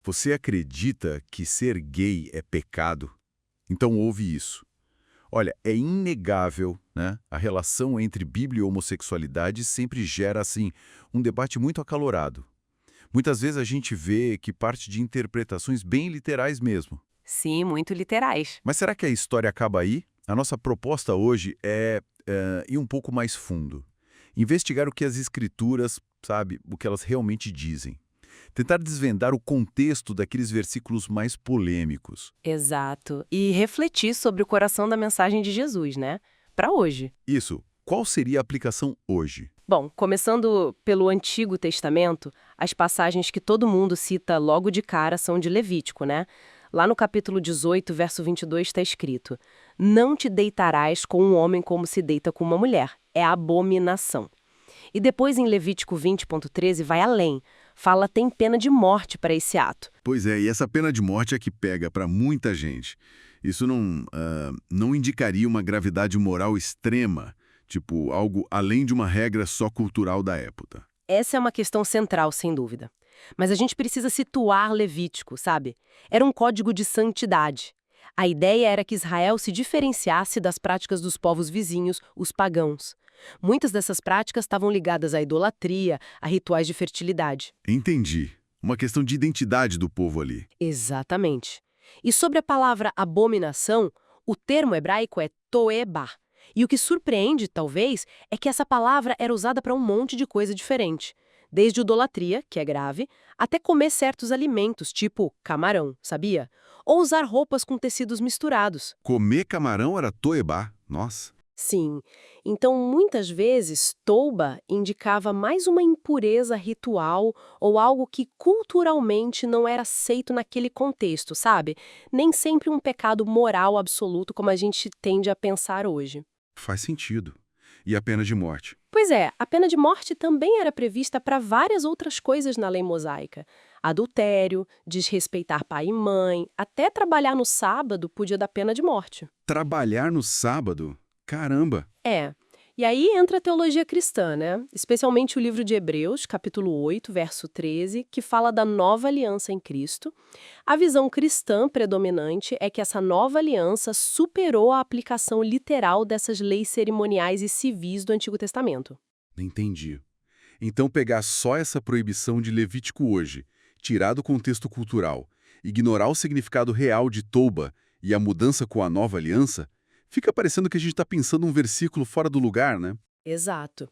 Você acredita que ser gay é pecado? Então ouve isso. Olha, é inegável, né? A relação entre Bíblia e homossexualidade sempre gera, assim, um debate muito acalorado. Muitas vezes a gente vê que parte de interpretações bem literais mesmo. Sim, muito literais. Mas será que a história acaba aí? A nossa proposta hoje é ir um pouco mais fundo. Investigar o que as escrituras, sabe, o que elas realmente dizem. Tentar desvendar o contexto daqueles versículos mais polêmicos. Exato. E refletir sobre o coração da mensagem de Jesus, né? Para hoje. Isso, qual seria a aplicação hoje? Bom, começando pelo Antigo Testamento, as passagens que todo mundo cita logo de cara são de Levítico, né? Lá no capítulo 18, verso 22, está escrito: Não te deitarás com um homem como se deita com uma mulher. É abominação. E depois em Levítico 20.13 vai além. Fala tem pena de morte para esse ato. Pois é, e essa pena de morte é que pega para muita gente. Isso não indicaria uma gravidade moral extrema, tipo algo além de uma regra só cultural da época. Essa é uma questão central, sem dúvida. Mas a gente precisa situar Levítico, sabe? Era um código de santidade. A ideia era que Israel se diferenciasse das práticas dos povos vizinhos, os pagãos. Muitas dessas práticas estavam ligadas à idolatria, a rituais de fertilidade. Entendi. Uma questão de identidade do povo ali. Exatamente. E sobre a palavra abominação, o termo hebraico é toeba. E o que surpreende, talvez, é que essa palavra era usada para um monte de coisa diferente. Desde idolatria, que é grave, até comer certos alimentos, tipo camarão, sabia? Ou usar roupas com tecidos misturados. Comer camarão era toebá. Nossa. Sim, então muitas vezes touba indicava mais uma impureza ritual ou algo que culturalmente não era aceito naquele contexto, sabe? Nem sempre um pecado moral absoluto como a gente tende a pensar hoje. Faz sentido. E a pena de morte? Pois é, a pena de morte também era prevista para várias outras coisas na lei mosaica. Adultério, desrespeitar pai e mãe, até trabalhar no sábado podia dar pena de morte. Trabalhar no sábado? Caramba! É. E aí entra a teologia cristã, né? Especialmente o livro de Hebreus, capítulo 8, verso 13, que fala da nova aliança em Cristo. A visão cristã predominante é que essa nova aliança superou a aplicação literal dessas leis cerimoniais e civis do Antigo Testamento. Entendi. Então pegar só essa proibição de Levítico hoje, tirar do contexto cultural, ignorar o significado real de Touba e a mudança com a nova aliança, fica parecendo que a gente está pensando um versículo fora do lugar, né? Exato.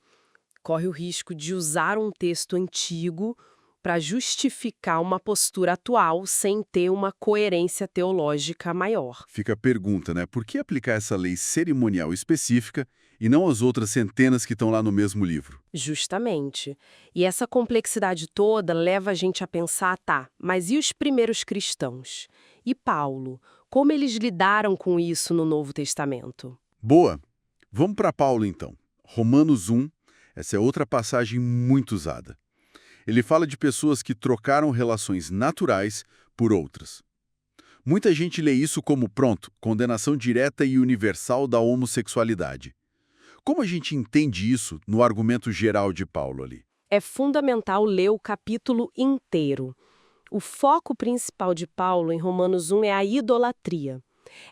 Corre o risco de usar um texto antigo para justificar uma postura atual sem ter uma coerência teológica maior. Fica a pergunta, né? Por que aplicar essa lei cerimonial específica e não as outras centenas que estão lá no mesmo livro? Justamente. E essa complexidade toda leva a gente a pensar, tá, mas e os primeiros cristãos? E Paulo? Como eles lidaram com isso no Novo Testamento? Boa! Vamos para Paulo, então. Romanos 1, essa é outra passagem muito usada. Ele fala de pessoas que trocaram relações naturais por outras. Muita gente lê isso como, pronto, condenação direta e universal da homossexualidade. Como a gente entende isso no argumento geral de Paulo ali? É fundamental ler o capítulo inteiro. O foco principal de Paulo em Romanos 1 é a idolatria.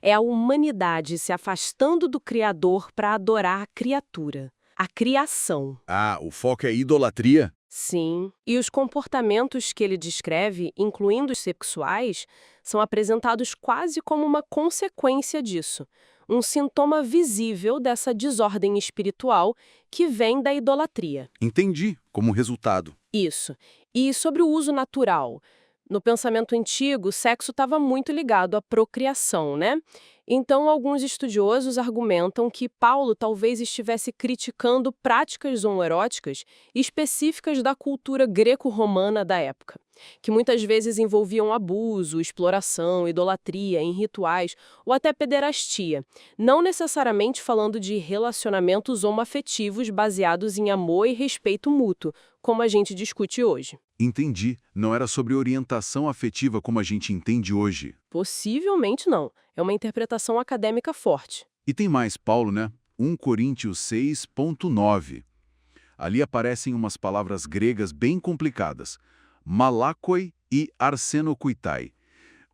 É a humanidade se afastando do Criador para adorar a criatura, a criação. Ah, o foco é idolatria? Sim, e os comportamentos que ele descreve, incluindo os sexuais, são apresentados quase como uma consequência disso, um sintoma visível dessa desordem espiritual que vem da idolatria. Entendi, como resultado. Isso. E sobre o uso natural. No pensamento antigo, o sexo estava muito ligado à procriação, né? Então, alguns estudiosos argumentam que Paulo talvez estivesse criticando práticas homoeróticas específicas da cultura greco-romana da época, que muitas vezes envolviam abuso, exploração, idolatria em rituais ou até pederastia, não necessariamente falando de relacionamentos homoafetivos baseados em amor e respeito mútuo, como a gente discute hoje. Entendi. Não era sobre orientação afetiva como a gente entende hoje. Possivelmente não. É uma interpretação acadêmica forte. E tem mais, Paulo, né? 1 Coríntios 6.9. Ali aparecem umas palavras gregas bem complicadas. Malakoi e arsenokoitai.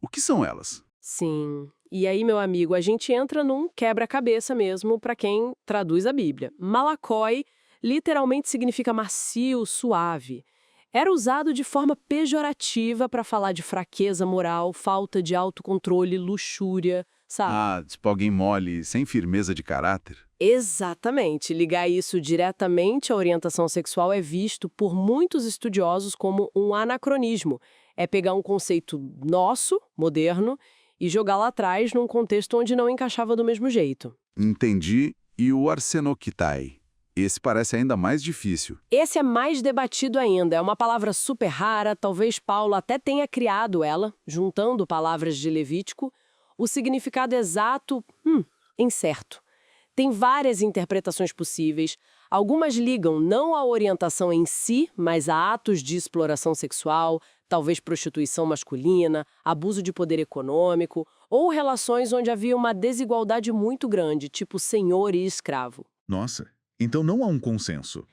O que são elas? Sim. E aí, meu amigo, a gente entra num quebra-cabeça mesmo para quem traduz a Bíblia. Malakoi literalmente significa macio, suave. Era usado de forma pejorativa para falar de fraqueza moral, falta de autocontrole, luxúria, sabe? Ah, tipo alguém mole, sem firmeza de caráter? Exatamente. Ligar isso diretamente à orientação sexual é visto por muitos estudiosos como um anacronismo. É pegar um conceito nosso, moderno, e jogar lá atrás num contexto onde não encaixava do mesmo jeito. Entendi. E o arsenokoitai? Esse parece ainda mais difícil. Esse é mais debatido ainda. É uma palavra super rara, talvez Paulo até tenha criado ela, juntando palavras de Levítico. O significado exato, incerto. Tem várias interpretações possíveis. Algumas ligam não à orientação em si, mas a atos de exploração sexual, talvez prostituição masculina, abuso de poder econômico, ou relações onde havia uma desigualdade muito grande, tipo senhor e escravo. Nossa, então não há um consenso.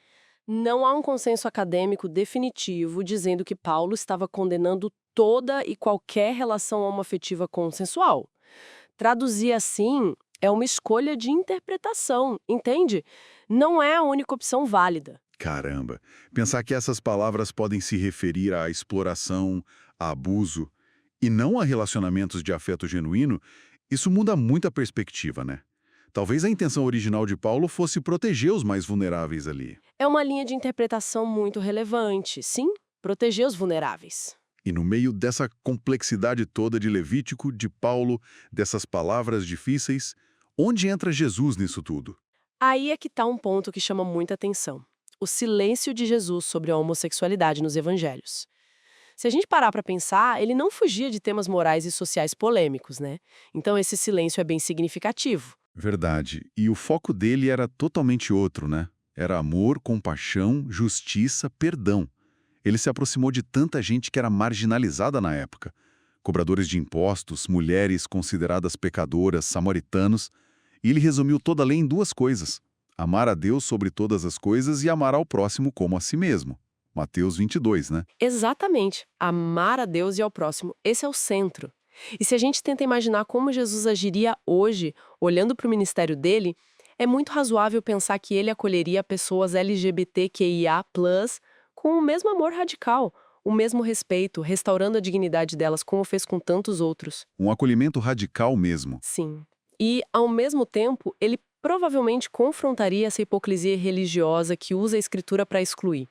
Não há um consenso acadêmico definitivo dizendo que Paulo estava condenando toda e qualquer relação homoafetiva consensual. Traduzir assim é uma escolha de interpretação, entende? Não é a única opção válida. Caramba, pensar que essas palavras podem se referir à exploração, a abuso, e não a relacionamentos de afeto genuíno, isso muda muito a perspectiva, né? Talvez a intenção original de Paulo fosse proteger os mais vulneráveis ali. É uma linha de interpretação muito relevante, sim, proteger os vulneráveis. E no meio dessa complexidade toda de Levítico, de Paulo, dessas palavras difíceis, onde entra Jesus nisso tudo? Aí é que está um ponto que chama muita atenção. O silêncio de Jesus sobre a homossexualidade nos evangelhos. Se a gente parar para pensar, ele não fugia de temas morais e sociais polêmicos, né? Então esse silêncio é bem significativo. Verdade. E o foco dele era totalmente outro, né? Era amor, compaixão, justiça, perdão. Ele se aproximou de tanta gente que era marginalizada na época. Cobradores de impostos, mulheres consideradas pecadoras, samaritanos. E ele resumiu toda a lei em duas coisas: amar a Deus sobre todas as coisas e amar ao próximo como a si mesmo. Mateus 22, né? Exatamente. Amar a Deus e ao próximo. Esse é o centro. E se a gente tenta imaginar como Jesus agiria hoje, olhando para o ministério dele, é muito razoável pensar que ele acolheria pessoas LGBTQIA+, com o mesmo amor radical, o mesmo respeito, restaurando a dignidade delas como fez com tantos outros. Um acolhimento radical mesmo. Sim. E, ao mesmo tempo, ele provavelmente confrontaria essa hipocrisia religiosa que usa a escritura para excluir.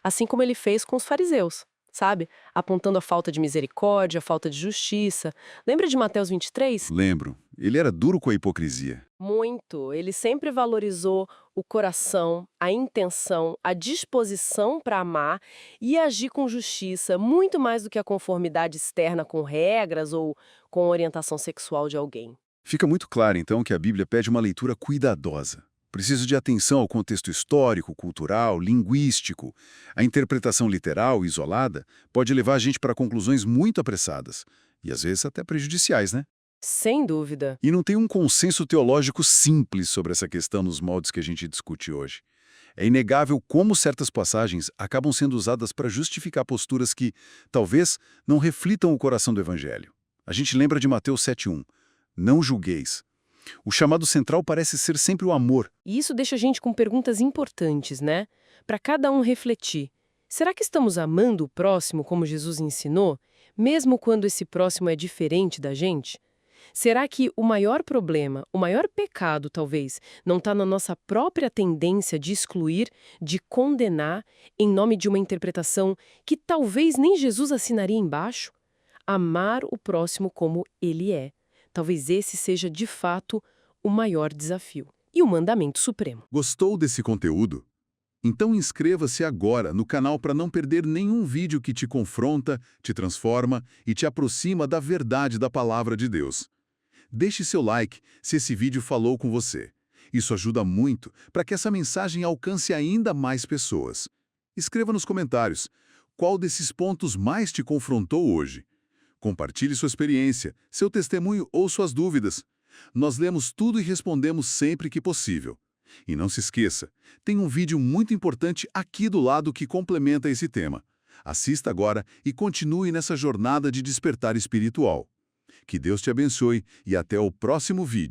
Assim como ele fez com os fariseus, sabe? Apontando a falta de misericórdia, a falta de justiça. Lembra de Mateus 23? Lembro. Ele era duro com a hipocrisia. Muito. Ele sempre valorizou o coração, a intenção, a disposição para amar e agir com justiça, muito mais do que a conformidade externa com regras ou com a orientação sexual de alguém. Fica muito claro, então, que a Bíblia pede uma leitura cuidadosa. Preciso de atenção ao contexto histórico, cultural, linguístico. A interpretação literal, isolada, pode levar a gente para conclusões muito apressadas. E às vezes até prejudiciais, né? Sem dúvida. E não tem um consenso teológico simples sobre essa questão nos moldes que a gente discute hoje. É inegável como certas passagens acabam sendo usadas para justificar posturas que, talvez, não reflitam o coração do Evangelho. A gente lembra de Mateus 7,1. Não julgueis. O chamado central parece ser sempre o amor. E isso deixa a gente com perguntas importantes, né? Para cada um refletir. Será que estamos amando o próximo como Jesus ensinou, mesmo quando esse próximo é diferente da gente? Será que o maior problema, o maior pecado, talvez, não está na nossa própria tendência de excluir, de condenar, em nome de uma interpretação que talvez nem Jesus assinaria embaixo? Amar o próximo como ele é. Talvez esse seja, de fato, o maior desafio. E o mandamento supremo. Gostou desse conteúdo? Então inscreva-se agora no canal para não perder nenhum vídeo que te confronta, te transforma e te aproxima da verdade da palavra de Deus. Deixe seu like se esse vídeo falou com você. Isso ajuda muito para que essa mensagem alcance ainda mais pessoas. Escreva nos comentários qual desses pontos mais te confrontou hoje. Compartilhe sua experiência, seu testemunho ou suas dúvidas. Nós lemos tudo e respondemos sempre que possível. E não se esqueça, tem um vídeo muito importante aqui do lado que complementa esse tema. Assista agora e continue nessa jornada de despertar espiritual. Que Deus te abençoe e até o próximo vídeo.